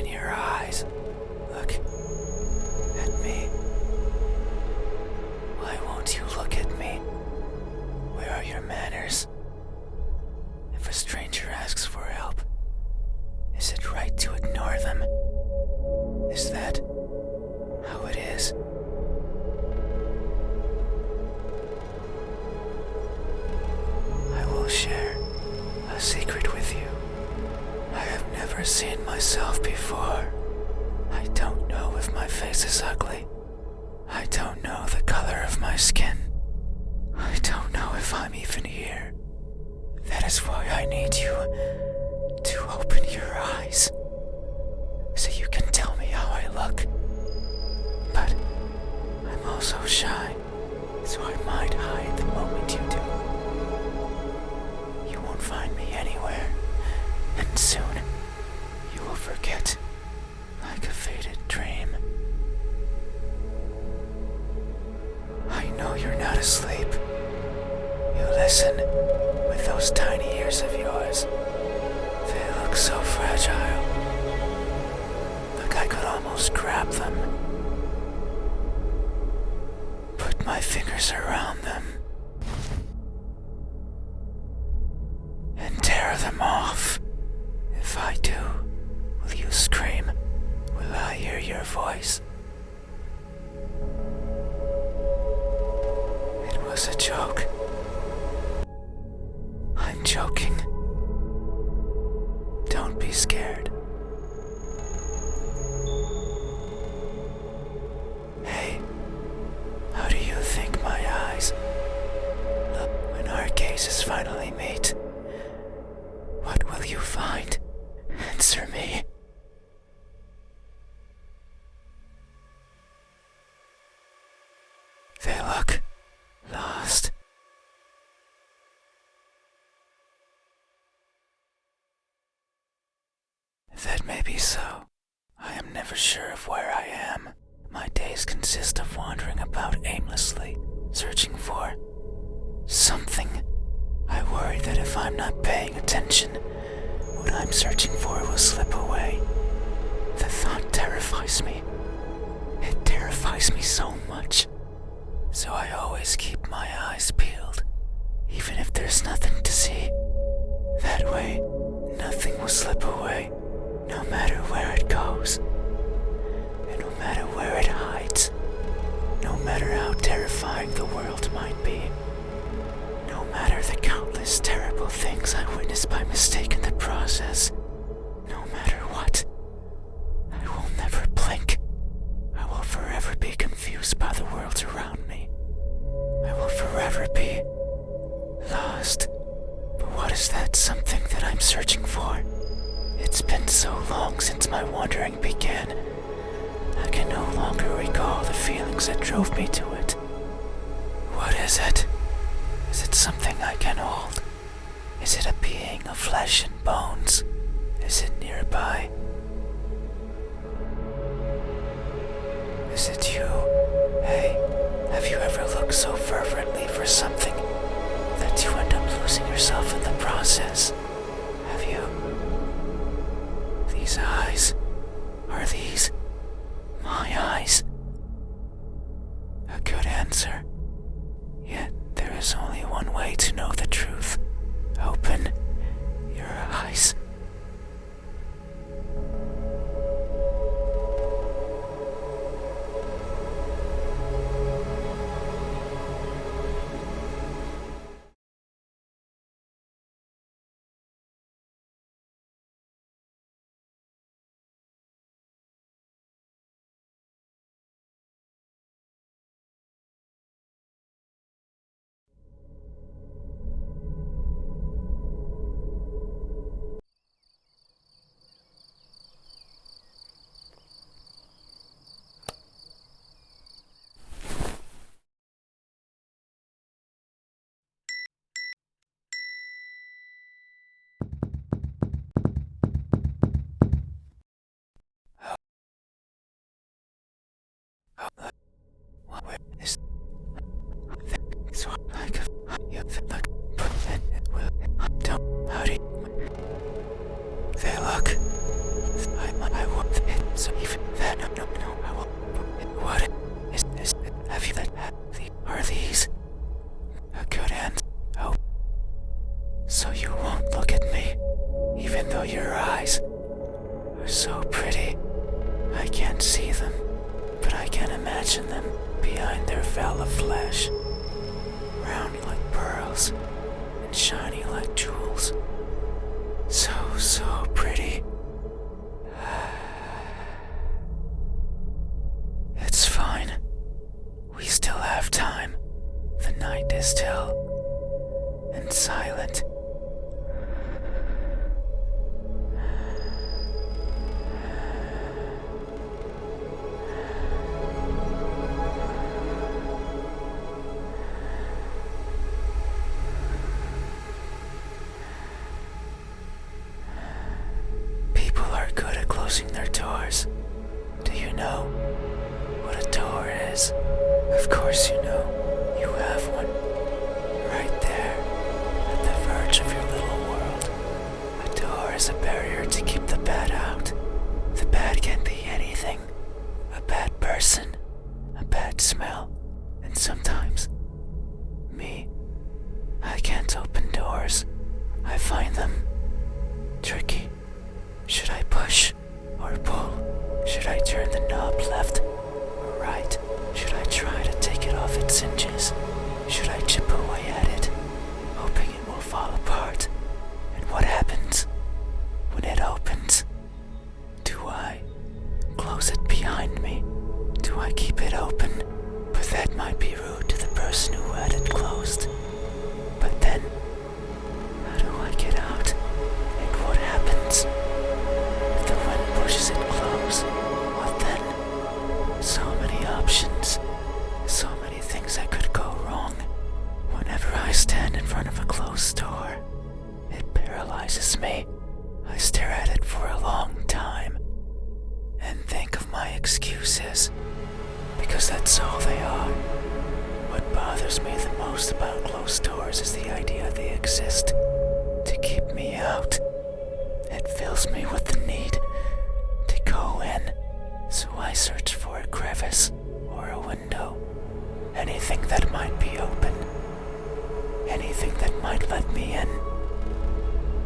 Open your eyes. Look at me. Why won't you look at me? Where are your manners? If a stranger asks for help, is it right to ignore them? Is that how it is? I will share a secret with you. I have never seen myself before. I don't know if my face is ugly. I don't know the color of my skin. I don't know if I'm even here. That is why I need you to open your eyes, so you can tell me how I look. But I'm also shy, so I might hide the moment you do. You won't find me anywhere, and soon you will forget, like a faded dream. I know you're not asleep. You listen with those tiny ears of yours. They look so fragile. Like I could almost grab them. Put my fingers around them. And tear them off. If I do, will you scream? Will I hear your voice? It was a joke. I'm joking. Don't be scared. Hey, how do you think my eyes look when our gazes finally meet? What will you find? Answer me. They look lost. That may be so. I am never sure of where I am. My days consist of wandering about aimlessly, searching for something. I worry that if I'm not paying attention, what I'm searching for will slip away. The thought terrifies me. It terrifies me so much. So I always keep my eyes peeled, even if there's nothing to see. That way, nothing will slip away, no matter where it goes, and no matter where it hides, no matter how terrifying the world might be, no matter the countless terrible things I witness by mistake in the process, no matter what, I will never blink. I will forever be confused by the world around me. I will forever be lost. But what is that something that I'm searching for? It's been so long since my wandering began. I can no longer recall the feelings that drove me to it. What is it? Is it something I can hold? Is it a being of flesh and bones? Is it nearby? Is it you? Hey, have you ever looked so fervently for something that you end up losing yourself in the process? Have you? These eyes, are these my eyes? A good answer. Yet there is only one way to know the truth. Open your eyes. so pretty. I can't see them, but I can imagine them behind their veil of flesh, round like pearls and shiny like jewels. So pretty. It's fine. We still have time. The night is still and silent. People are good at closing their doors. Do you know what a door is? Of course you know. You have one. Right there, at the verge of your little world. A door is a barrier to keep the bad out. The bad can be anything. A bad person, a bad smell, and sometimes, me. I can't open doors. I find them tricky. Should I push or pull? Should I turn the knob left or right? Should I try to take it off its hinges? Should I chip away at it, hoping it will fall apart? And what happens when it opens? Do I close it behind me? Do I keep it open? But that might be rude to the person who had it closed. But then, how do I get out? And what happens if the wind pushes it close? What then? So many options. So many things that could go wrong. Whenever I stand in front of a closed door, it paralyzes me. I stare at it for a long time and think of my excuses, because that's all they are. What bothers me the most about closed doors is the idea they exist to keep me out. It fills me with the need to go in, so I search for a crevice or a window. Anything that might be open. Anything that might let me in.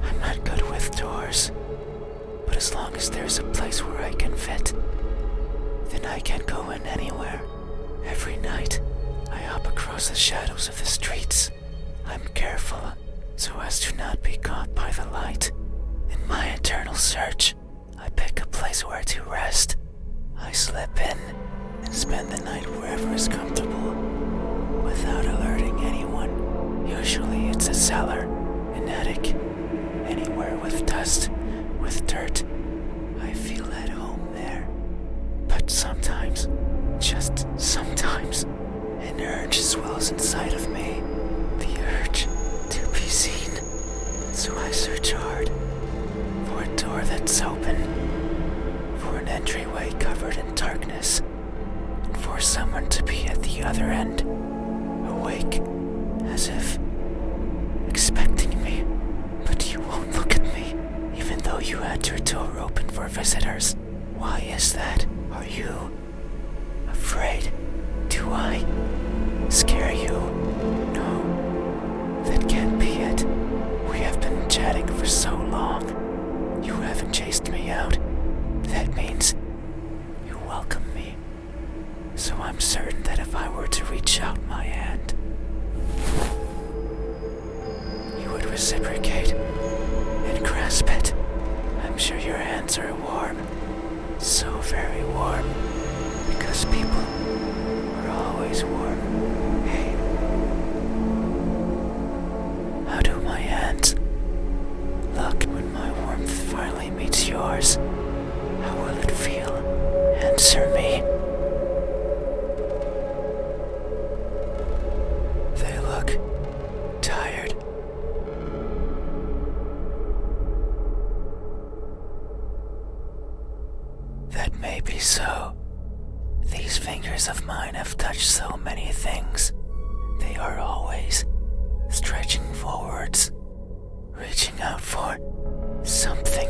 I'm not good with doors, but as long as there's a place where I can fit, then I can go in anywhere. Every night, I hop across the shadows of the streets. I'm careful so as to not be caught by the light. In my eternal search, I pick a place where to rest. I slip in and spend the night wherever is comfortable, without alerting anyone. Usually it's a cellar, an attic, anywhere with dust, with dirt. I feel at home there. But sometimes, just sometimes, an urge swells inside of me. The urge to be seen. So I search hard for a door that's open, for an entryway covered in darkness, and for someone to be at the other end, awake, as if expecting me. But you won't look at me, even though you had your door open for visitors. Why is that? Are you afraid? Do I scare you? No, that can't be it. We have been chatting for so long. You haven't chased me out. That means you welcome me. So I'm certain that if I were to reach out my hand, you would reciprocate and grasp it. I'm sure your hands are warm. So very warm. Because people are always warm. Hey. How do my hands look when my warmth finally meets yours? How will it feel? Answer me. They look tired. That may be so. These fingers of mine have touched so many things. They are always stretching forwards, reaching out for something.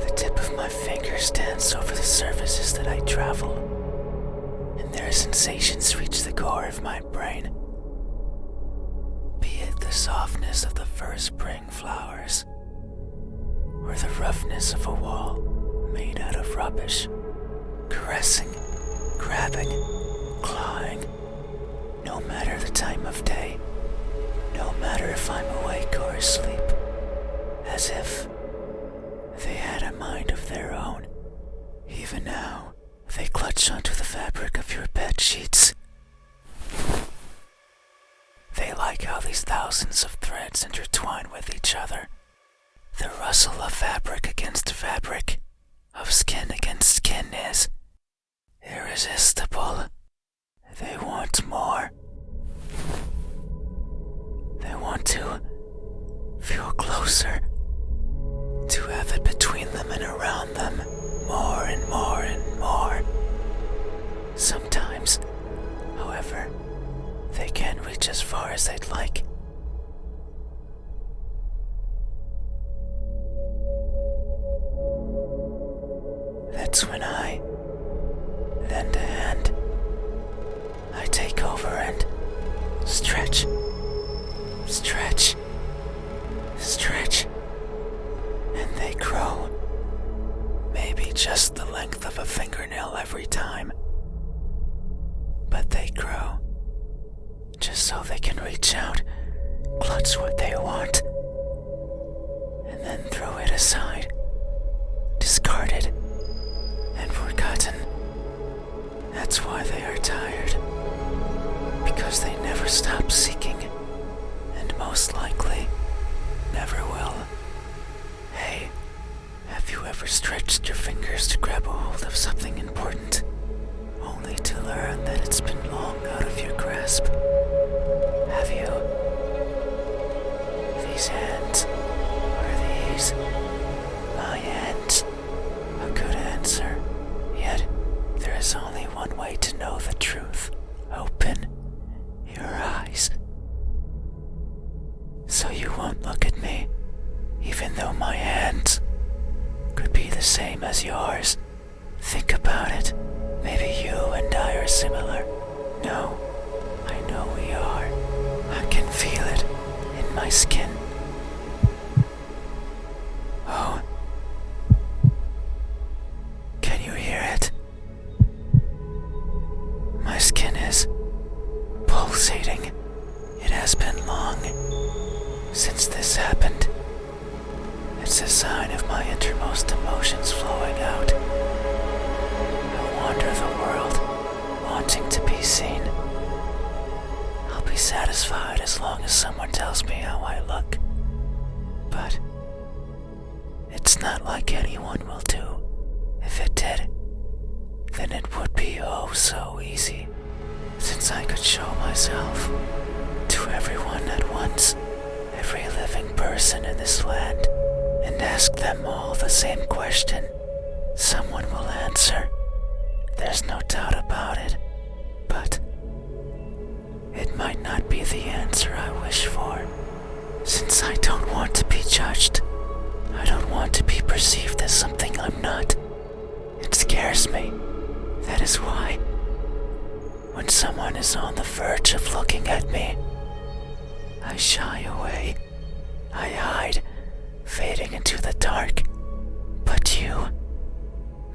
The tip of my fingers dance over the surfaces that I travel, and their sensations reach the core of my brain. Be it the softness of the first spring flowers, or the roughness of a wall, rubbish, caressing, grabbing, clawing, no matter the time of day, no matter if I'm awake or asleep, as if they had a mind of their own. Even now, they clutch onto the fabric of your bed sheets. They like how these thousands of threads intertwine with each other. The rustle of fabric against fabric, of skin against skin is irresistible. They want more. They want to feel closer, to have it between them and around them, more and more and more. Sometimes, however, they can't reach as far as they'd like. That's when I lend a hand. I take over and stretch, stretch, stretch, and they grow. Maybe just the length of a fingernail every time. But they grow, just so they can reach out, clutch what they want, and then throw it aside, discarded, and forgotten. That's why they are tired, because they never stop seeking, and most likely never will. Hey, have you ever stretched your fingers to grab a hold of something important, only to learn that it's been long out of your grasp? Have you? These hands, are these my hands? A good answer. Yet, there is only one way to know the truth. Open your eyes. So you won't look at me, even though my hands could be the same as yours. Think about it. Maybe you and I are similar. No, I know we are. I can feel it in my skin. Oh, can you hear it? My skin is pulsating. It has been long since this happened. It's a sign of my innermost emotions flowing out. I wander the world, wanting to be seen. I'll be satisfied as long as someone tells me how I look. But it's not like anyone will do. If it did, then it would be oh so easy, since I could show myself to everyone at once, every living person in this land, and ask them all the same question. Someone will answer. There's no doubt about it. But it might not be the answer I wish for, since I don't want to be judged. I don't want to be perceived as something I'm not. It scares me. That is why, when someone is on the verge of looking at me, I shy away. I hide, fading into the dark. But you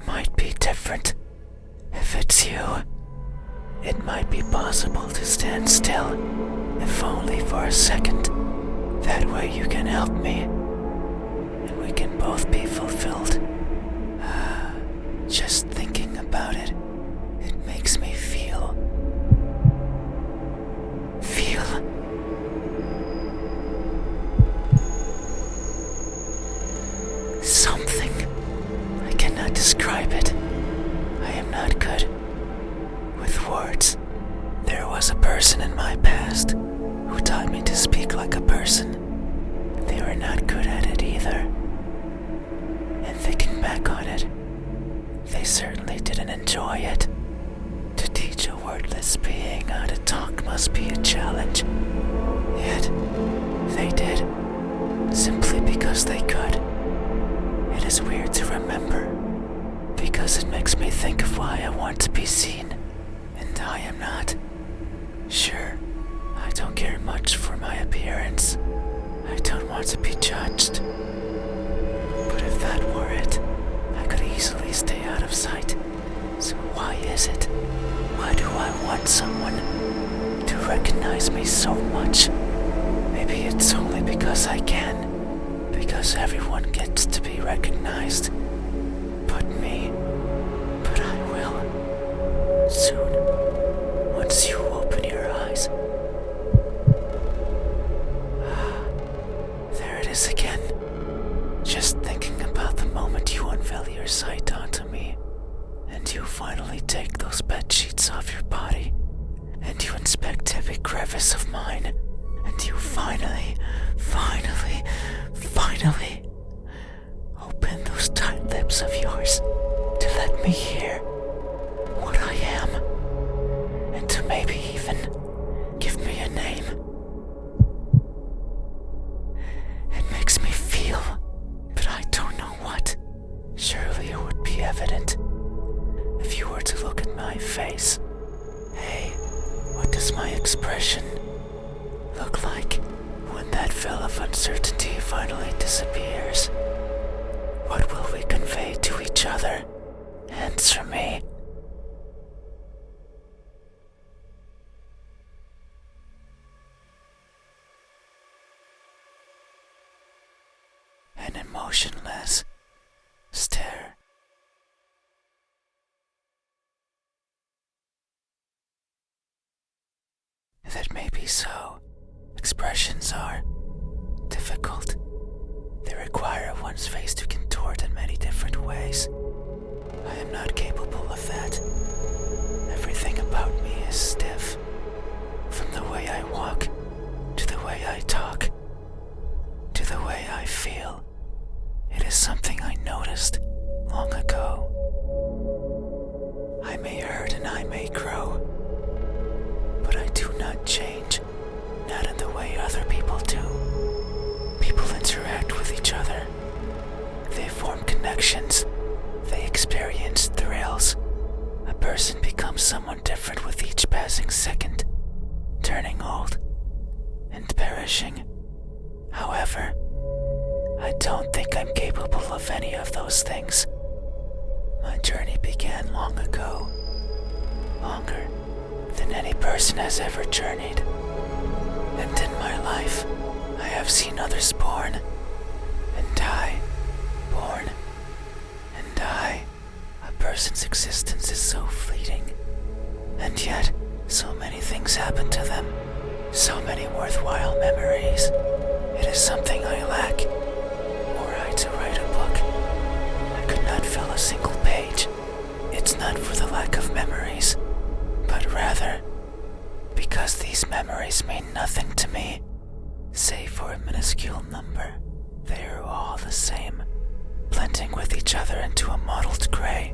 might be different. If it's you, it might be possible to stand still, if only for a second. That way you can help me, and we can both be fulfilled. Just thinking about it, it makes me feel something. I cannot describe it. I am not good with words. There was a person in my past who taught me to speak like a person. They were not good at it either. And thinking back on it, they certainly didn't enjoy it. To teach a wordless being how to talk must be a challenge. Yet, they did, simply because they could. It is weird to remember, because it makes me think of why I want to be seen, and I am not. Sure, I don't care much for my appearance. I don't want to be judged. But if that were it, I could easily stay out of so much. Maybe it's only because I can. Because everyone gets to be recognized. But me. But I will. Soon. Once you open your eyes. There it is again. Just thinking about the moment you unveil your sight onto me. And you finally take those bed sheets off your body. And you inspect every crevice of mine. And you finally open those tight lips of yours to let me hear what I am. And to maybe even give me a name. It makes me feel, but I don't know what. Surely it would be evident if you were to look at my face. Hey, what does my expression look like when that veil of uncertainty finally disappears? What will we convey to each other? Answer me. An emotionless stare. That may be so. Expressions are difficult. They require one's face to contort in many different ways. I am not capable of that. Everything about me is stiff. From the way I walk, to the way I talk, to the way I feel. It is something I noticed long ago. I may hurt and I may grow, but I do not change, not in the way other people do. People interact with each other. They form connections. They experience thrills. A person becomes someone different with each passing second, turning old and perishing. However, I don't think I'm capable of any of those things. My journey began long ago, longer than any person has ever journeyed. And in my life, I have seen others born and die, born and die. A person's existence is so fleeting, and yet so many things happen to them, so many worthwhile memories. It is something I lack. Were I to write a book, I could not fill a single page. It's not for the lack of memories, but rather because these memories mean nothing to me, save for a minuscule number. They are all the same, blending with each other into a mottled gray,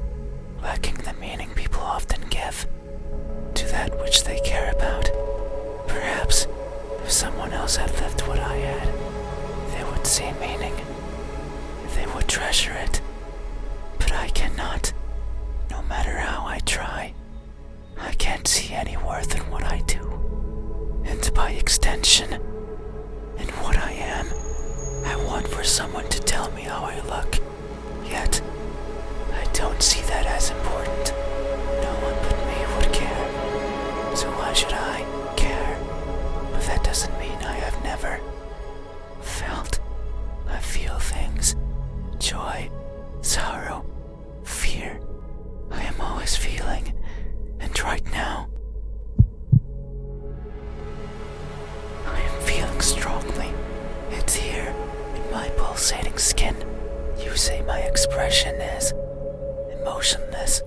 lacking the meaning people often give to that which they care about. Perhaps if someone else had lived what I had, they would see meaning. They would treasure it. But I cannot. No matter how I try, I can't see any worth in what I do. And by extension, in what I am, I want for someone to tell me how I look. Yet, I don't see that as important. No one but me would care. So why should I care? But that doesn't mean I have never felt. I feel things. Joy, sorrow, fear. I am always feeling. And right now, I am feeling strongly. It's here, in my pulsating skin. You say my expression is emotionless,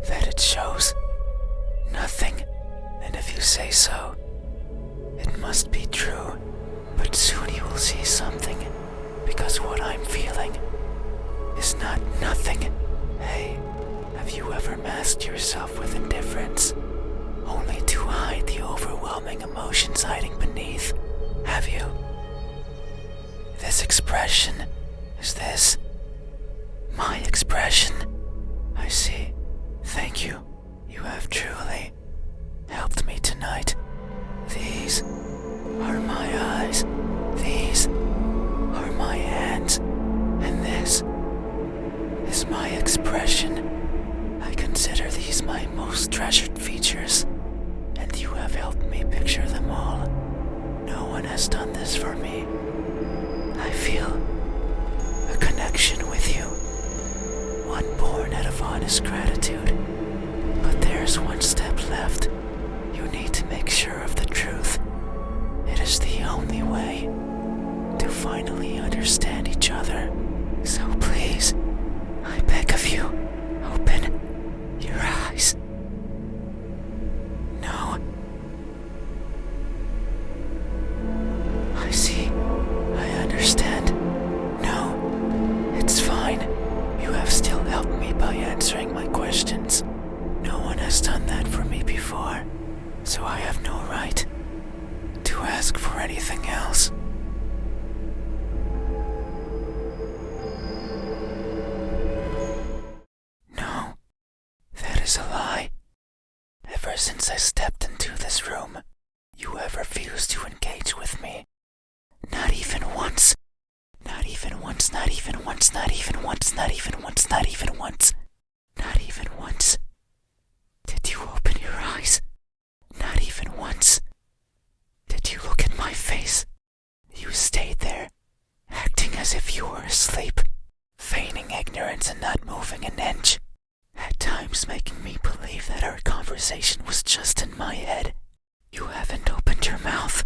that it shows nothing. And if you say so, it must be true. But soon you will see something, because what I'm feeling is not nothing. Hey, have you ever masked yourself with indifference, only to hide the overwhelming emotions hiding beneath? Have you? This expression, is this my expression? I see. Thank you. You have truly helped me tonight. These are my eyes. These are my hands. And this is my expression. I consider these my most treasured features, and you have helped me picture them all. No one has done this for me. I feel a connection with you, one born out of honest gratitude. But there's one step left. You need to make sure of the truth. It is the only way to finally understand each other. So please, I beg of you, open your eyes. No. I see. I understand. No, it's fine. You have still helped me by answering my questions. No one has done that for me before, so I have no right to ask for anything else. No, that is a lie. Ever since I stepped into this room, you have refused to engage with me. Not even once. Not even once, not even once, not even once, not even once, not even once. Not even once. Did you open your eyes? Not even once. Did you look at my face? You stayed there, acting as if you were asleep, feigning ignorance and not moving an inch, at times making me believe that our conversation was just in my head. You haven't opened your mouth,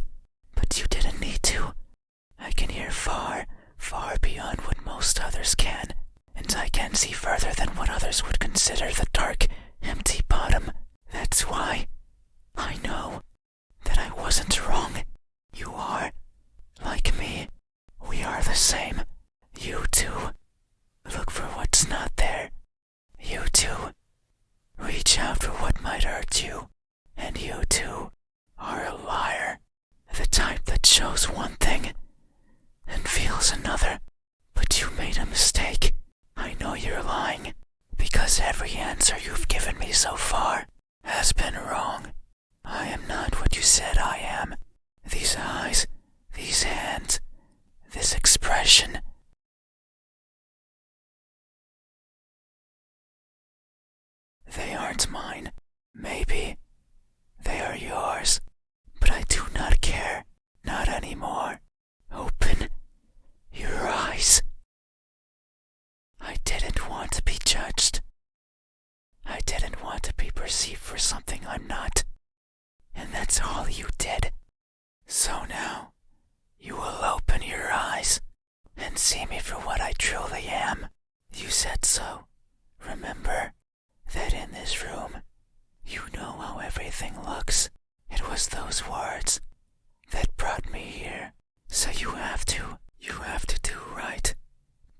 but you didn't need to. I can hear far, far beyond what most others can, and I can see further than what others would consider the dark, empty bottom. That's why I know that I wasn't wrong. You are, like me. We are the same. You too. Look for what's not there. You too. Reach out for what might hurt you. And you too are a liar. The type that shows one thing and feels another. But you made a mistake. I know you're lying, because every answer you've given me so far has been wrong. I am not what you said I am. These eyes, these hands, this expression. They aren't mine. Maybe they are yours, but I do not care. Not anymore. Open your eyes. I didn't want to be judged. I didn't want to be perceived for something I'm not. And that's all you did. So now, you will open your eyes and see me for what I truly am. You said so. Remember that in this room, you know how everything looks. It was those words that brought me here. So you have to do right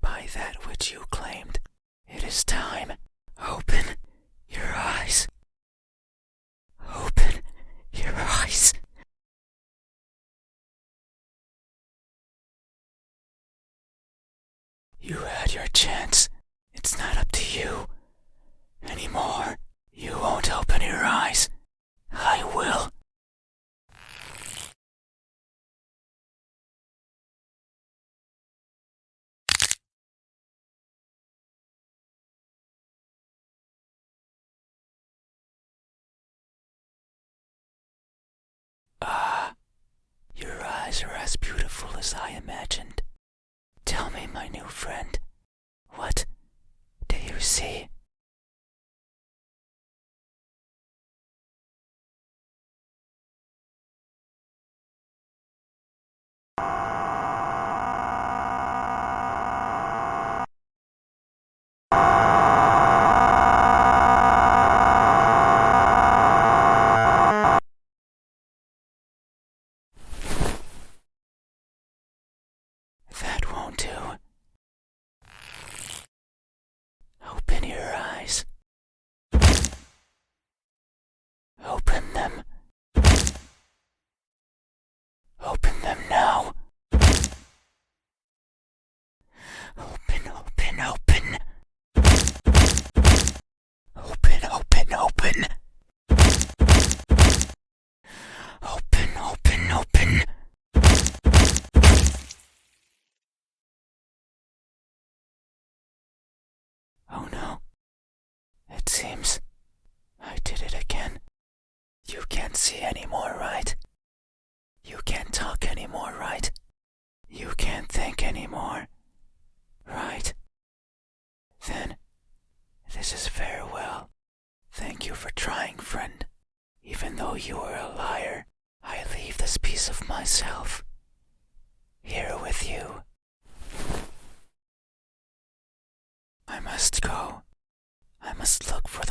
by that which you claimed. It is time. Open your eyes. Open your eyes. You had your chance. It's not up to you anymore. You won't open your eyes. I will. Your eyes are as beautiful as I imagined. Tell me, my new friend, what do you see? That won't do. Open your can't see anymore, right? You can't talk anymore, right? You can't think anymore, right? Then, this is farewell. Thank you for trying, friend. Even though you are a liar, I leave this piece of myself here with you. I must go. I must look for